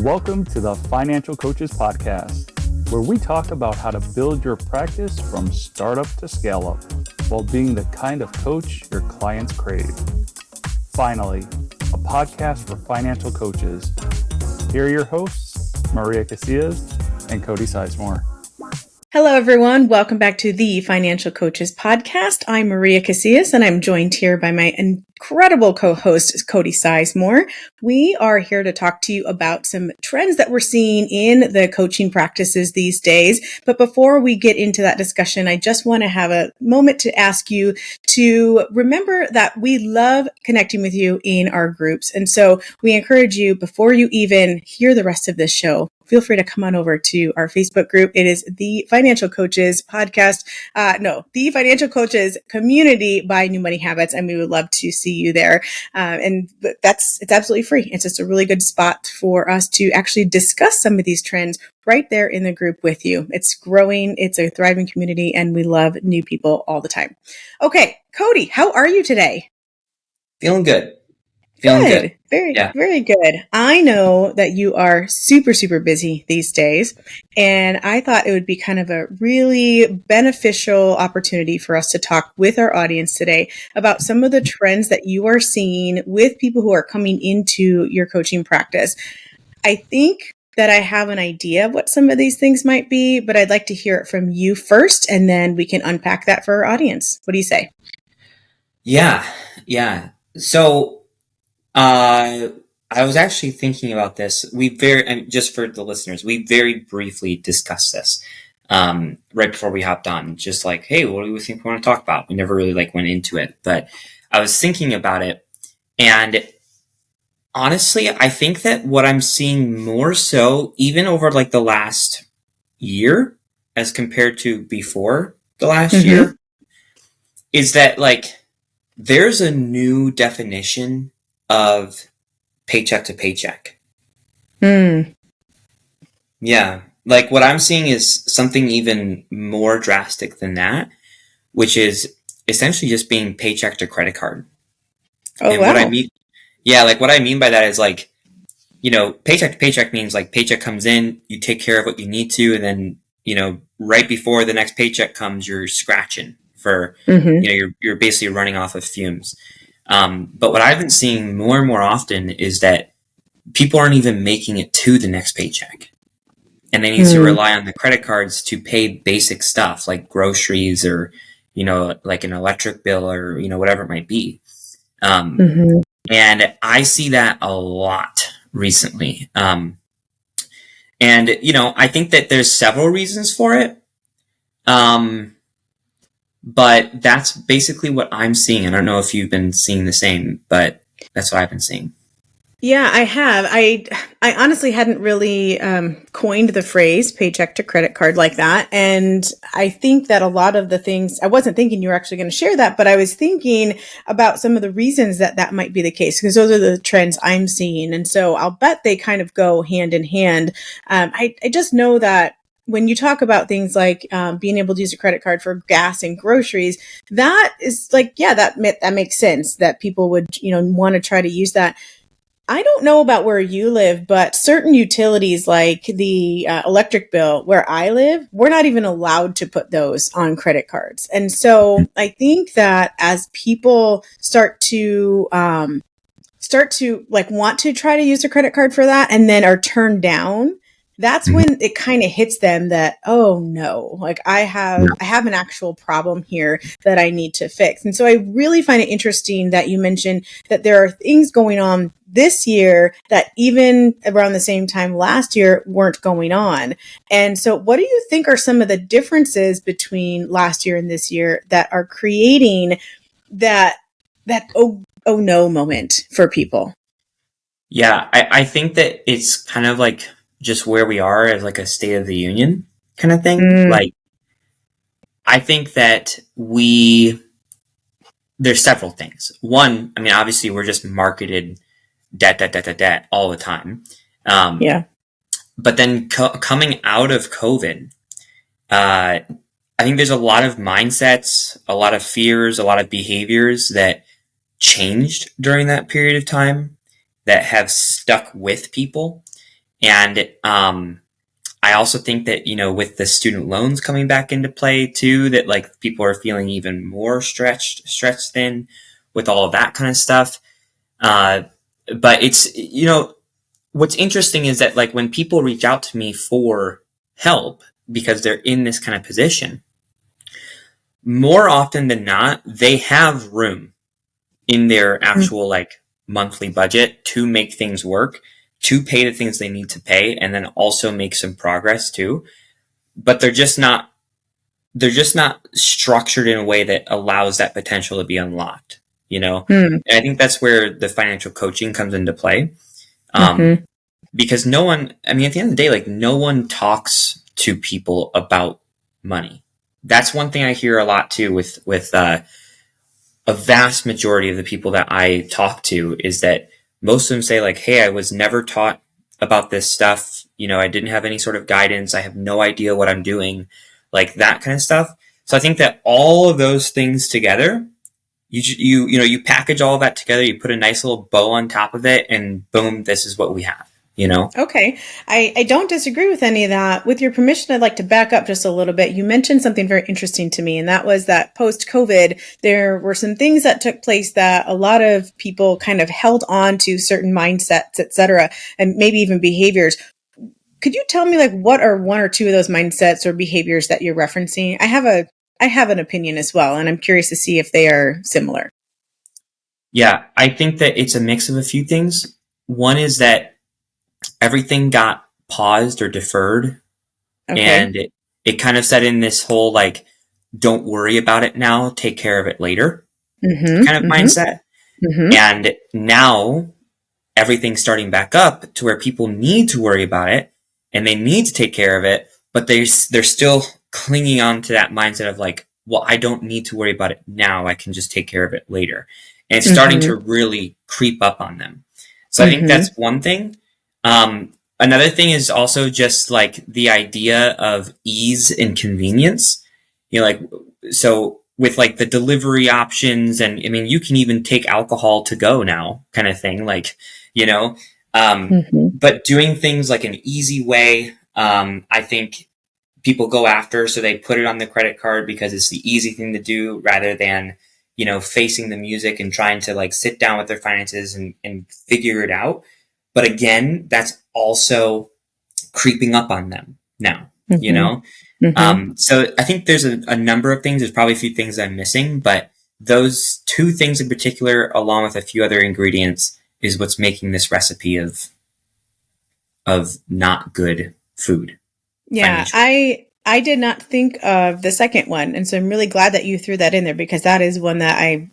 Welcome to the Financial Coaches Podcast, where we talk about how to build your practice from startup to scale up while being the kind of coach your clients crave. Finally, a podcast for financial coaches. Here are your hosts, Maria Casillas and Cody Sizemore. Hello, everyone. Welcome back to the Financial Coaches Podcast. I'm Maria Casillas, and I'm joined here by my incredible co-host, Cody Sizemore. We are here to talk to you about some trends that we're seeing in the coaching practices these days. But before we get into that discussion, I just want to have a moment to ask you to remember that we love connecting with you in our groups. And so we encourage you, before you even hear the rest of this show, feel free to come on over to our Facebook group. It is the Financial Coaches Podcast. The Financial Coaches Community by New Money Habits. And we would love to see you there. It's absolutely free. It's just a really good spot for us to actually discuss some of these trends right there in the group with you. It's growing. It's a thriving community, and we love new people all the time. Okay, Cody, how are you today? Feeling good. Good. Very good. I know that you are super, super busy these days, and I thought it would be kind of a really beneficial opportunity for us to talk with our audience today about some of the trends that you are seeing with people who are coming into your coaching practice. I think that I have an idea of what some of these things might be, but I'd like to hear it from you first, and then we can unpack that for our audience. What do you say? Yeah. So, I was actually thinking about this. Just for the listeners, we very briefly discussed this, right before we hopped on, just like, hey, what do we think we want to talk about? We never really went into it, but I was thinking about it, and honestly, I think that what I'm seeing more so, even over the last year as compared to before the last year, is that there's a new definition of paycheck to paycheck. Yeah. What I'm seeing is something even more drastic than that, which is essentially just being paycheck to credit card. Oh, and wow. What I mean, what I mean by that is paycheck to paycheck means paycheck comes in, you take care of what you need to, and then, right before the next paycheck comes, you're scratching for, you're basically running off of fumes. But what I've been seeing more and more often is that people aren't even making it to the next paycheck. And they need to rely on the credit cards to pay basic stuff like groceries or, an electric bill or, whatever it might be. And I see that a lot recently. And, I think that there's several reasons for it. But that's basically what I'm seeing. I don't know if you've been seeing the same, but that's what I've been seeing. Yeah, I have. I honestly hadn't really coined the phrase paycheck to credit card like that. And I think that a lot of the things, I wasn't thinking you were actually going to share that, but I was thinking about some of the reasons that might be the case, because those are the trends I'm seeing. And so I'll bet they kind of go hand in hand. I just know that when you talk about things like being able to use a credit card for gas and groceries, that is that makes sense that people would, want to try to use that. I don't know about where you live, but certain utilities like the electric bill where I live, we're not even allowed to put those on credit cards. And so I think that as people start to want to try to use a credit card for that and then are turned down, that's when it kind of hits them that, oh no, I have an actual problem here that I need to fix. And so I really find it interesting that you mentioned that there are things going on this year that even around the same time last year weren't going on. And so what do you think are some of the differences between last year and this year that are creating that oh no moment for people? Yeah, I think that it's kind of just where we are as a State of the Union kind of thing. I think that there's several things. One, obviously we're just marketed debt all the time. But then coming out of COVID, I think there's a lot of mindsets, a lot of fears, a lot of behaviors that changed during that period of time that have stuck with people. And I also think that, with the student loans coming back into play too, that like people are feeling even more stretched thin with all of that kind of stuff. But it's, what's interesting is that like when people reach out to me for help because they're in this kind of position, more often than not, they have room in their actual like monthly budget to make things work, to pay the things they need to pay, and then also make some progress too. But they're just not structured in a way that allows that potential to be unlocked, And I think that's where the financial coaching comes into play. Because no one, I mean, at the end of the day, like no one talks to people about money. That's one thing I hear a lot too with a vast majority of the people that I talk to is that most of them say like, hey, I was never taught about this stuff. I didn't have any sort of guidance. I have no idea what I'm doing, like that kind of stuff. So I think that all of those things together, you package all of that together, you put a nice little bow on top of it, and boom, this is what we have. Okay. I don't disagree with any of that. With your permission, I'd like to back up just a little bit. You mentioned something very interesting to me, and that was that post-COVID, there were some things that took place that a lot of people kind of held on to certain mindsets, et cetera, and maybe even behaviors. Could you tell me like what are one or two of those mindsets or behaviors that you're referencing? I have an opinion as well, and I'm curious to see if they are similar. Yeah, I think that it's a mix of a few things. One is that everything got paused or deferred. Okay. And it kind of set in this whole like, don't worry about it now, take care of it later kind of mindset. And now everything's starting back up to where people need to worry about it and they need to take care of it, but they're still clinging on to that mindset of like, well, I don't need to worry about it now. I can just take care of it later. And it's starting to really creep up on them. So I think that's one thing. Another thing is also just like the idea of ease and convenience, like, so with like the delivery options, and I mean, you can even take alcohol to go now kind of thing, like, but doing things like an easy way, I think people go after, so they put it on the credit card because it's the easy thing to do rather than, facing the music and trying to like sit down with their finances and figure it out. But again, that's also creeping up on them now, So I think there's a number of things. There's probably a few things I'm missing, but those two things in particular, along with a few other ingredients, is what's making this recipe of not good food. Yeah, I did not think of the second one. And so I'm really glad that you threw that in there, because that is one that I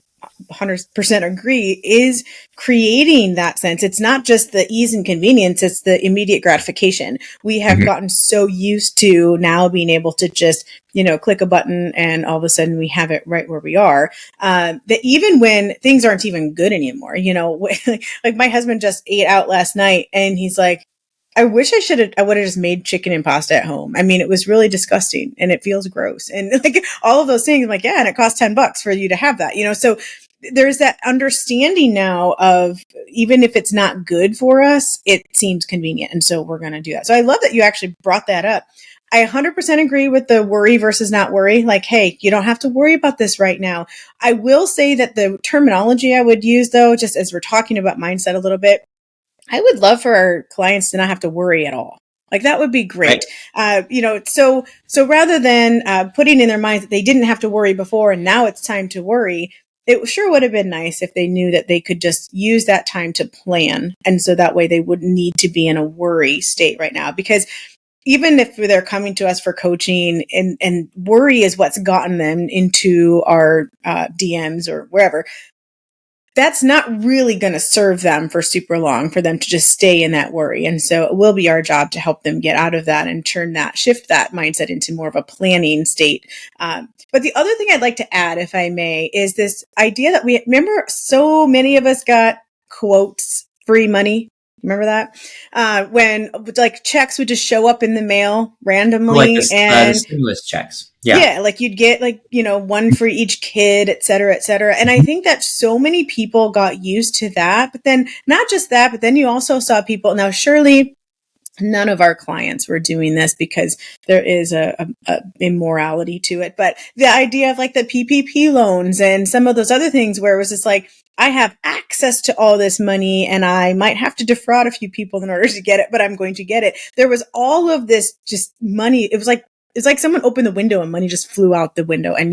100% agree is creating that sense. It's not just the ease and convenience, it's the immediate gratification. We have gotten so used to now being able to just, click a button and all of a sudden we have it right where we are. That even when things aren't even good anymore, like my husband just ate out last night and he's like, I wish I would have just made chicken and pasta at home. I mean, it was really disgusting and it feels gross and like all of those things. I'm like, yeah, and it costs $10 for you to have that, so there's that understanding now of even if it's not good for us, it seems convenient. And so we're going to do that. So I love that you actually brought that up. I 100% agree with the worry versus not worry. Like, hey, you don't have to worry about this right now. I will say that the terminology I would use though, just as we're talking about mindset a little bit, I would love for our clients to not have to worry at all. Like that would be great. Right. So rather than putting in their minds that they didn't have to worry before and now it's time to worry, it sure would have been nice if they knew that they could just use that time to plan. And so that way they wouldn't need to be in a worry state right now, because even if they're coming to us for coaching and worry is what's gotten them into our DMs or wherever, that's not really going to serve them for super long for them to just stay in that worry. And so it will be our job to help them get out of that and shift that mindset into more of a planning state. But the other thing I'd like to add, if I may, is this idea that remember so many of us got quotes, free money. Remember that? When like checks would just show up in the mail randomly, like the stimulus checks. Yeah, like you'd get like, one for each kid, et cetera, et cetera. And I think that so many people got used to that. But then not just that, but then you also saw people. Now, surely none of our clients were doing this because there is a immorality to it. But the idea of like the PPP loans and some of those other things where it was just like, I have access to all this money and I might have to defraud a few people in order to get it, but I'm going to get it. There was all of this just money. It's like someone opened the window and money just flew out the window and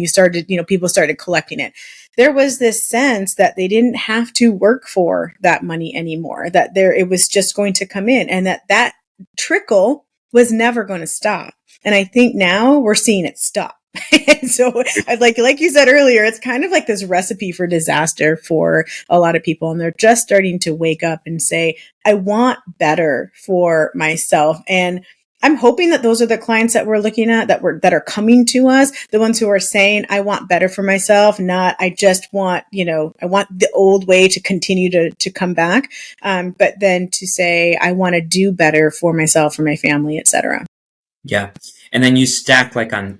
people started collecting it. There was this sense that they didn't have to work for that money anymore, that it was just going to come in, and that trickle was never going to stop. And I think now we're seeing it stop. And so like you said earlier, it's kind of like this recipe for disaster for a lot of people. And they're just starting to wake up and say, I want better for myself. And I'm hoping that those are the clients that we're looking at that are coming to us, the ones who are saying, I want better for myself, not I just want, I want the old way to continue to come back. But then to say, I want to do better for myself, for my family, et cetera. Yeah. And then you stack like on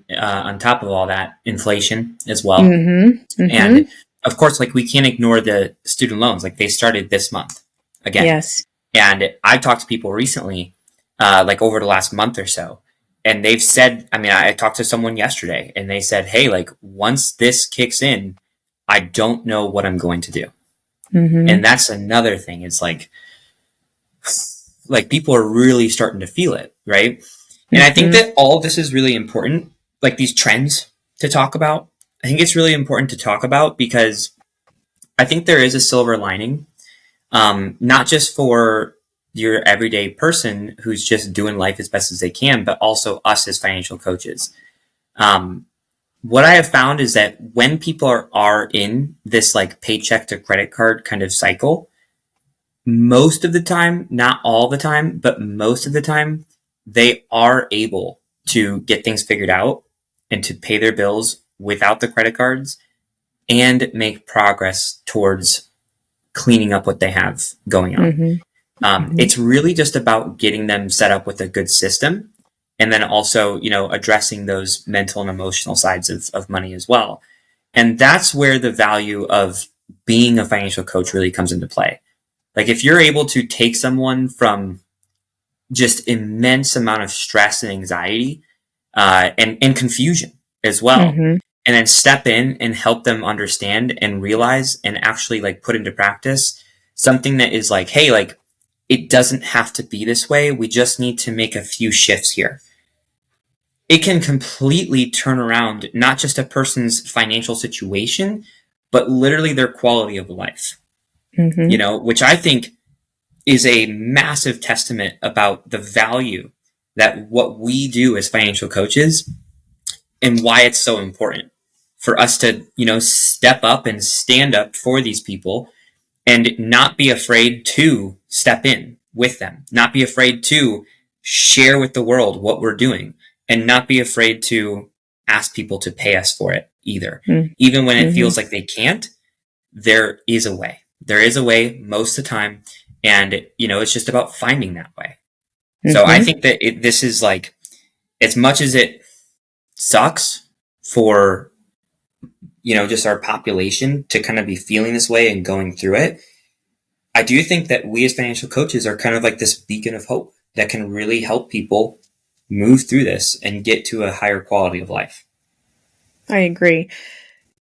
top of all that inflation as well. Mm-hmm. Mm-hmm. And of course, like we can't ignore the student loans. Like they started this month again. Yes. And I talked to people recently, like over the last month or so, and they've said, I talked to someone yesterday and they said, hey, like once this kicks in, I don't know what I'm going to do. Mm-hmm. And that's another thing. It's like people are really starting to feel it. Right. And I think that all of this is really important, like these trends to talk about. I think it's really important to talk about because I think there is a silver lining, not just for your everyday person who's just doing life as best as they can, but also us as financial coaches. What I have found is that when people are in this like paycheck to credit card kind of cycle, most of the time, not all the time, but most of the time, they are able to get things figured out and to pay their bills without the credit cards and make progress towards cleaning up what they have going on. Mm-hmm. It's really just about getting them set up with a good system and then also, addressing those mental and emotional sides of money as well. And that's where the value of being a financial coach really comes into play. Like if you're able to take someone from just immense amount of stress and anxiety and confusion as well, and then step in and help them understand and realize and actually like put into practice something that is like, hey, like it doesn't have to be this way. We just need to make a few shifts here. It can completely turn around not just a person's financial situation, but literally their quality of life, which I think is a massive testament about the value that what we do as financial coaches and why it's so important for us to, step up and stand up for these people and not be afraid to step in with them, not be afraid to share with the world what we're doing, and not be afraid to ask people to pay us for it either. Even when it feels like they can't, there is a way. There is a way most of the time. And, it's just about finding that way. So I think that this is like, as much as it sucks for, just our population to kind of be feeling this way and going through it, I do think that we as financial coaches are kind of like this beacon of hope that can really help people move through this and get to a higher quality of life. I agree.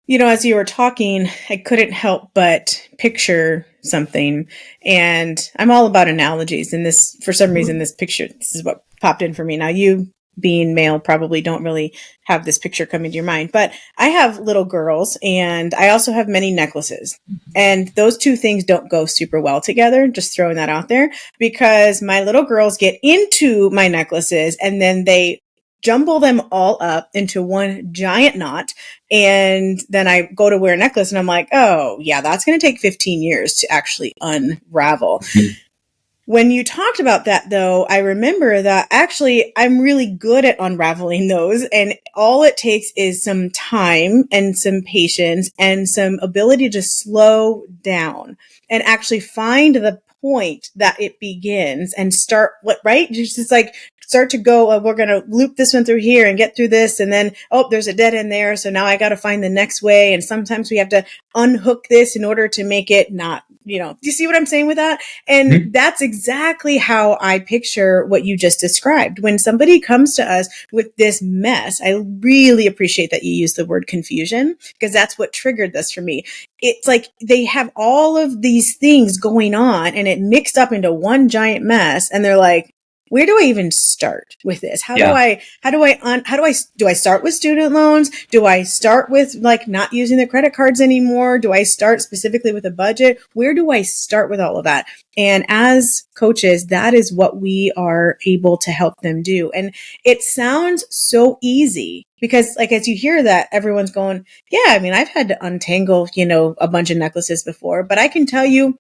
As you were talking, I couldn't help but picture something. And I'm all about analogies. And this, for some reason, this is what popped in for me. Now, you being male probably don't really have this picture come into your mind, but I have little girls and I also have many necklaces. And those two things don't go super well together. Just throwing that out there, because my little girls get into my necklaces and then they jumble them all up into one giant knot. And then I go to wear a necklace and I'm like, oh yeah, that's going to take 15 years to actually unravel. When you talked about that though, I remember that actually I'm really good at unraveling those. And all it takes is some time and some patience and some ability to slow down and actually find the point that it begins and start right? Just like start to go, we're going to loop this one through here and get through this. And then, oh, there's a dead end there. So now I got to find the next way. And sometimes we have to unhook this in order to make it not, do you see what I'm saying with that? And that's exactly how I picture what you just described. When somebody comes to us with this mess, I really appreciate that you use the word confusion, because that's what triggered this for me. It's like they have all of these things going on and it mixed up into one giant mess. And they're like, where do I even start with this? Do I start with student loans? Do I start with like not using the credit cards anymore? Do I start specifically with a budget? Where do I start with all of that? And as coaches, that is what we are able to help them do. And it sounds so easy because like, as you hear that, everyone's going, yeah, I mean, I've had to untangle, a bunch of necklaces before, but I can tell you,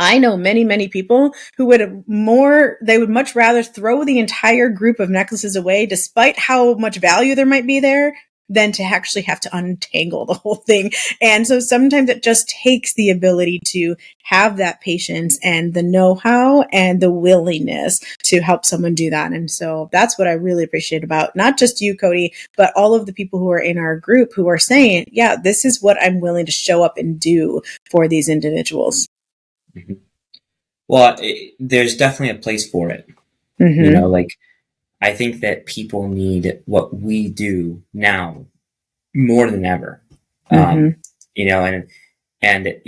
I know many, many people who would much rather throw the entire group of necklaces away, despite how much value there might be there, than to actually have to untangle the whole thing. And so sometimes it just takes the ability to have that patience and the know-how and the willingness to help someone do that. And so that's what I really appreciate about not just you, Cody, but all of the people who are in our group who are saying, yeah, this is what I'm willing to show up and do for these individuals. Well, there's definitely a place for it. Like I think that people need what we do now more than ever. And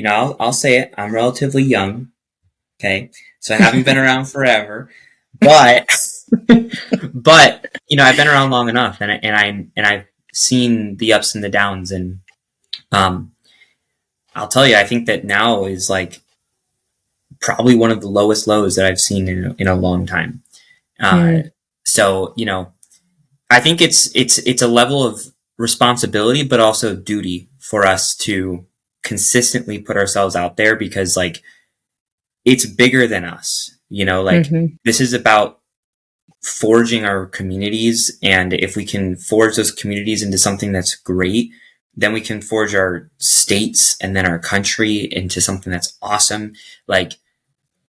I'll say it. I'm relatively young. Okay, so I haven't been around forever, but I've been around long enough, and I've seen the ups and the downs, and I'll tell you, I think that now is like probably one of the lowest lows that I've seen in a long time. So, I think it's a level of responsibility, but also duty for us to consistently put ourselves out there, because like it's bigger than us, this is about forging our communities. And if we can forge those communities into something that's great, then we can forge our states and then our country into something that's awesome.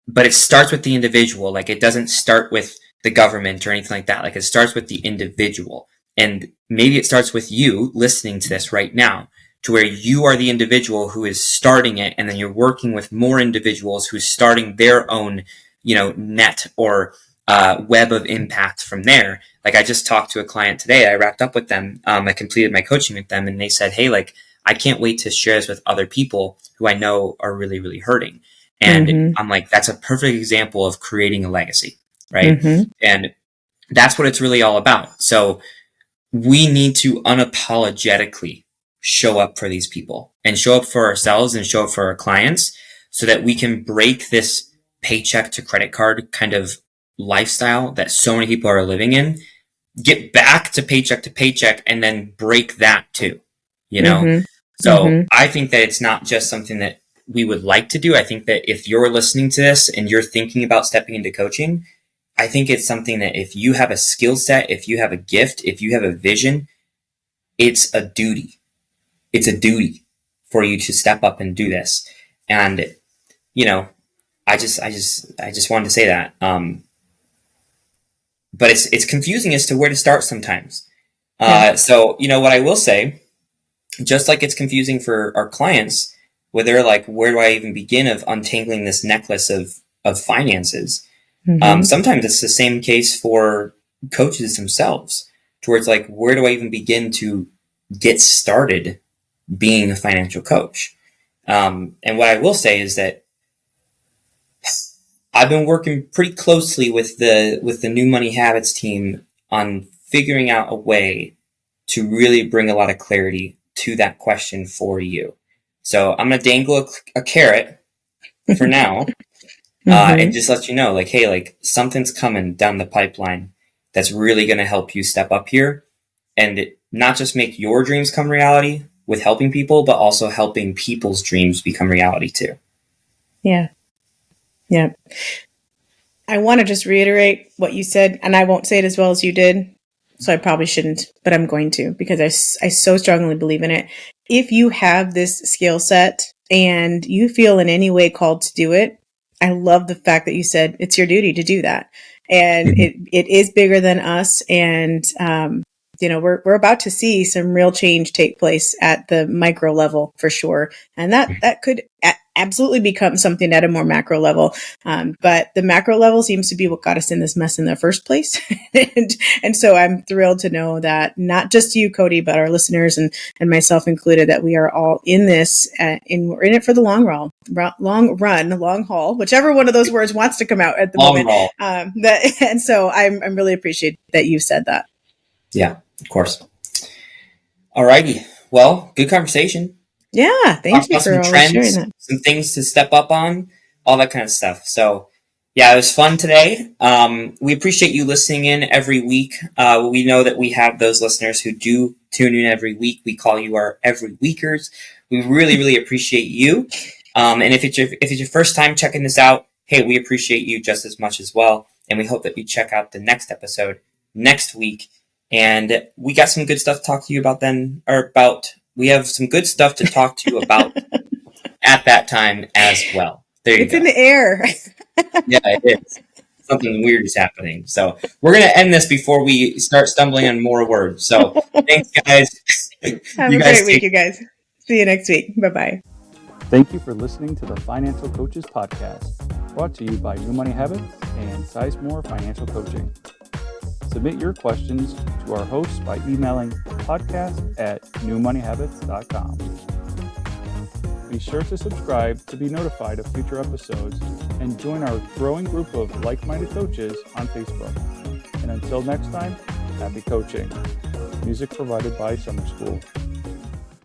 But it starts with the individual. Like, it doesn't start with the government or anything like that. Like, it starts with the individual. And maybe it starts with you listening to this right now, to where you are the individual who is starting it. And then you're working with more individuals who's starting their own, net or web of impact from there. Like, I just talked to a client today. I wrapped up with them. I completed my coaching with them, and they said, hey, like, I can't wait to share this with other people who I know are really, really hurting. And I'm like, that's a perfect example of creating a legacy, right? And that's what it's really all about. So we need to unapologetically show up for these people and show up for ourselves and show up for our clients, so that we can break this paycheck to credit card kind of lifestyle that so many people are living in, get back to paycheck, and then break that too, So I think that it's not just something that we would like to do. I think that if you're listening to this and you're thinking about stepping into coaching, I think it's something that if you have a skill set, if you have a gift, if you have a vision, it's a duty. It's a duty for you to step up and do this. And, I just wanted to say that. But it's confusing as to where to start sometimes. So, what I will say, just like it's confusing for our clients, where they're like, where do I even begin of untangling this necklace of finances? Sometimes it's the same case for coaches themselves, towards like, where do I even begin to get started being a financial coach? And what I will say is that I've been working pretty closely with the New Money Habits team on figuring out a way to really bring a lot of clarity to that question for you. So I'm going to dangle a carrot for now, and just let you know, like, hey, like, something's coming down the pipeline that's really going to help you step up here, and not just make your dreams come reality with helping people, but also helping people's dreams become reality too. Yeah. Yeah. I want to just reiterate what you said, and I won't say it as well as you did, so I probably shouldn't, but I'm going to, because I so strongly believe in it. If you have this skill set and you feel in any way called to do it, I love the fact that you said it's your duty to do that. and it is bigger than us. And, we're about to see some real change take place at the micro level for sure. And that could absolutely become something at a more macro level. But the macro level seems to be what got us in this mess in the first place. and so I'm thrilled to know that not just you, Cody, but our listeners and myself included, that we are all in this and we're in it for the long haul, whichever one of those words wants to come out at the moment. And so I'm really appreciative that you said that. Yeah, of course. Alrighty. Well, good conversation. Yeah, thank you for some trends, sharing that. some things to step up on, all that kind of stuff. So, yeah, it was fun today. We appreciate you listening in every week. We know that we have those listeners who do tune in every week. We call you our every weekers. We really, really appreciate you. And if it's your first time checking this out, hey, we appreciate you just as much as well. And we hope that you check out the next episode next week. And we got some good stuff to talk to you about then, we have some good stuff to talk to you about at that time as well. There you go. It's in the air. Yeah, it is. Something weird is happening. So we're going to end this before we start stumbling on more words. So thanks, guys. Have a great week, you guys. See you next week. Bye-bye. Thank you for listening to the Financial Coaches Podcast, brought to you by New Money Habits and Sizemore Financial Coaching. Submit your questions to our hosts by emailing podcast@newmoneyhabits.com. Be sure to subscribe to be notified of future episodes and join our growing group of like-minded coaches on Facebook. And until next time, happy coaching. Music provided by Summer School.